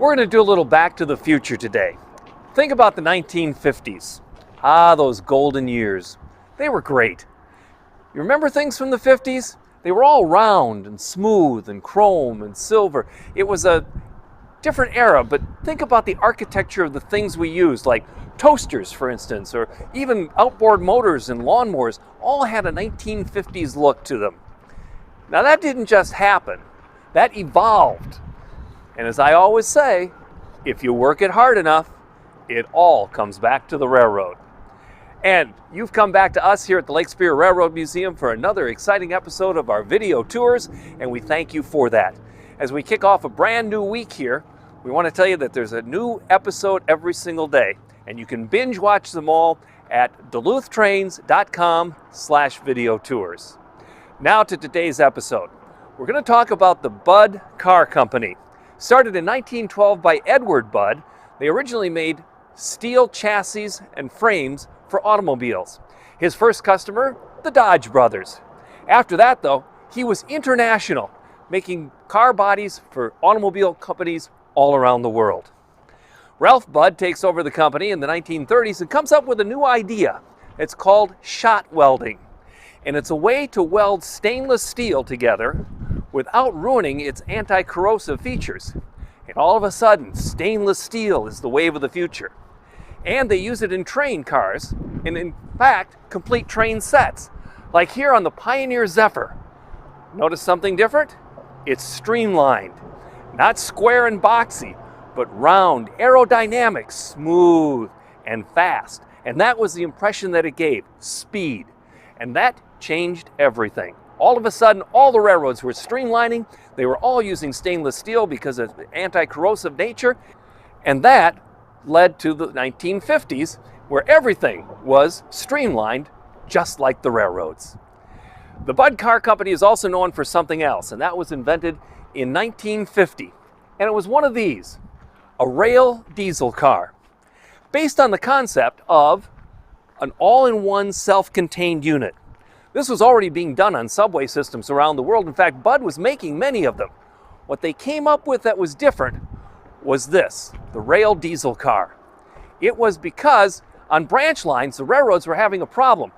We're going to do a little back to the future today. Think about the 1950s. Ah, those golden years. They were great. You remember things from the 50s? They were all round and smooth and chrome and silver. It was a different era, but think about the architecture of the things we used, like toasters, for instance, or even outboard motors and lawnmowers, all had a 1950s look to them. Now that didn't just happen. That evolved. And as I always say, if you work it hard enough, it all comes back to the railroad. And you've come back to us here at the Lake Superior Railroad Museum for another exciting episode of our video tours, and we thank you for that. As we kick off a brand new week here, we want to tell you that there's a new episode every single day, and you can binge watch them all at duluthtrains.com/video tours. Now to today's episode. We're going to talk about the Budd Car Company. Started in 1912 by Edward Budd, they originally made steel chassis and frames for automobiles. His first customer, the Dodge brothers. After that, though, he was international, making car bodies for automobile companies all around the world. Ralph Budd takes over the company in the 1930s and comes up with a new idea. It's called shot welding, and it's a way to weld stainless steel together without ruining its anti-corrosive features. And all of a sudden, stainless steel is the wave of the future. And they use it in train cars, and in fact, complete train sets. Like here on the Pioneer Zephyr. Notice something different? It's streamlined. Not square and boxy, but round, aerodynamic, smooth, and fast. And that was the impression that it gave, speed. And that changed everything. All of a sudden, all the railroads were streamlining. They were all using stainless steel because of the anti-corrosive nature. And that led to the 1950s, where everything was streamlined, just like the railroads. The Budd Car Company is also known for something else, and that was invented in 1950. And it was one of these, a rail diesel car, based on the concept of an all-in-one self-contained unit. This was already being done on subway systems around the world. In fact, Budd was making many of them. What they came up with that was different was this, the rail diesel car. It was because on branch lines, the railroads were having a problem.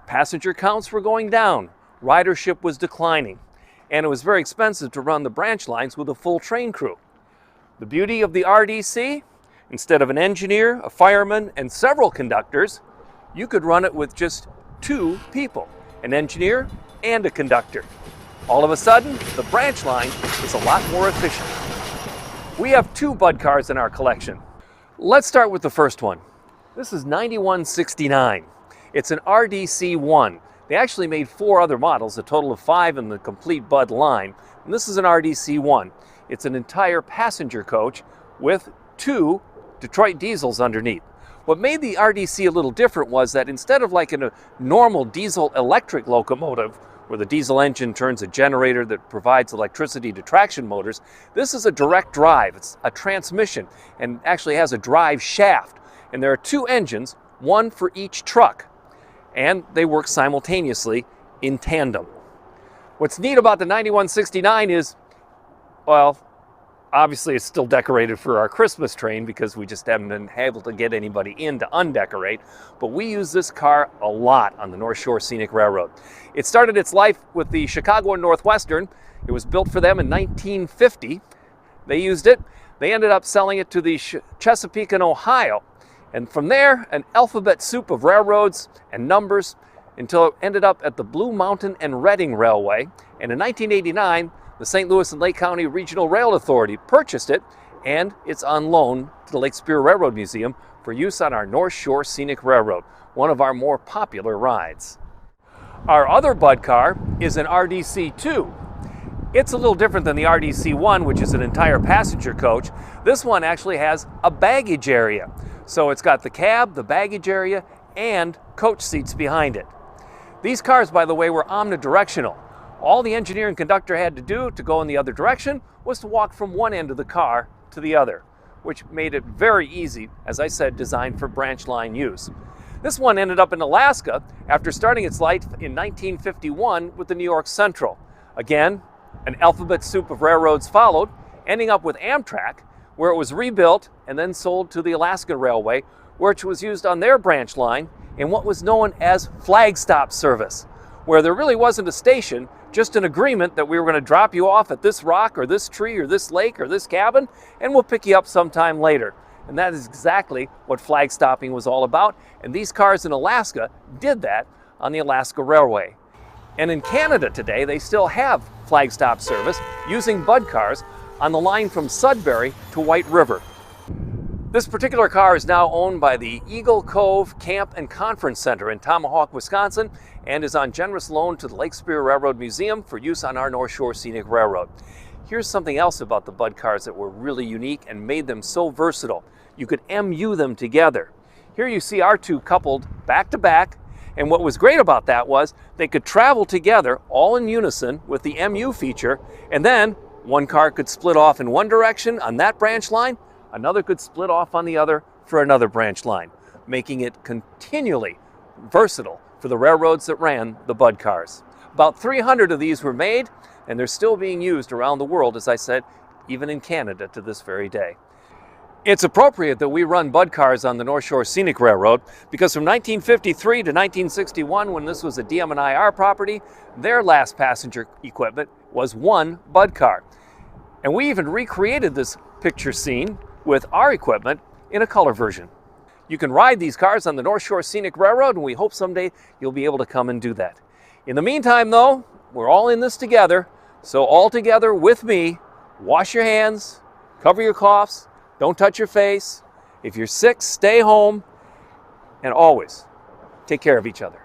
Passenger counts were going down, ridership was declining, and it was very expensive to run the branch lines with a full train crew. The beauty of the RDC, instead of an engineer, a fireman, and several conductors, you could run it with just 2 people. An engineer and a conductor. All of a sudden, the branch line is a lot more efficient. We have 2 Budd cars in our collection. Let's start with the first one. This is 9169. It's an RDC-1. They actually made 4 other models, a total of 5 in the complete Budd line. And this is an RDC-1. It's an entire passenger coach with 2 Detroit diesels underneath. What made the RDC a little different was that instead of like in a normal diesel-electric locomotive, where the diesel engine turns a generator that provides electricity to traction motors, this is a direct drive. It's a transmission and actually has a drive shaft. And there are 2 engines, one for each truck. And they work simultaneously in tandem. What's neat about the 9169 is, well, obviously, it's still decorated for our Christmas train because we just haven't been able to get anybody in to undecorate. But we use this car a lot on the North Shore Scenic Railroad. It started its life with the Chicago and Northwestern. It was built for them in 1950. They used it. They ended up selling it to the Chesapeake and Ohio. And from there, an alphabet soup of railroads and numbers until it ended up at the Blue Mountain and Reading Railway. And in 1989, the St. Louis and Lake County Regional Rail Authority purchased it, and it's on loan to the Lake Superior Railroad Museum for use on our North Shore Scenic Railroad, one of our more popular rides. Our other Budd car is an RDC-2. It's a little different than the RDC-1, which is an entire passenger coach. This one actually has a baggage area. So it's got the cab, the baggage area, and coach seats behind it. These cars, by the way, were omnidirectional. All the engineer and conductor had to do to go in the other direction was to walk from one end of the car to the other, which made it very easy, as I said, designed for branch line use. This one ended up in Alaska after starting its life in 1951 with the New York Central. Again, an alphabet soup of railroads followed, ending up with Amtrak, where it was rebuilt and then sold to the Alaska Railway, which was used on their branch line in what was known as flag stop service, where there really wasn't a station, just an agreement that we were going to drop you off at this rock or this tree or this lake or this cabin, and we'll pick you up sometime later. And that is exactly what flag stopping was all about, and these cars in Alaska did that on the Alaska Railway. And in Canada today, they still have flag stop service using Bud cars on the line from Sudbury to White River. This particular car is now owned by the Eagle Cove Camp and Conference Center in Tomahawk, Wisconsin, and is on generous loan to the Lake Superior Railroad Museum for use on our North Shore Scenic Railroad. Here's something else about the Bud cars that were really unique and made them so versatile. You could MU them together. Here you see our two coupled back to back, and what was great about that was they could travel together all in unison with the MU feature, and then one car could split off in one direction on that branch line, another could split off on the other for another branch line, making it continually versatile for the railroads that ran the Bud cars. About 300 of these were made, and they're still being used around the world, as I said, even in Canada to this very day. It's appropriate that we run Bud cars on the North Shore Scenic Railroad because from 1953 to 1961, when this was a DM&IR property, their last passenger equipment was one Bud car. And we even recreated this picture scene with our equipment in a color version. You can ride these cars on the North Shore Scenic Railroad, and we hope someday you'll be able to come and do that. In the meantime, though, we're all in this together, so all together with me, wash your hands, cover your coughs, don't touch your face. If you're sick, stay home, and always take care of each other.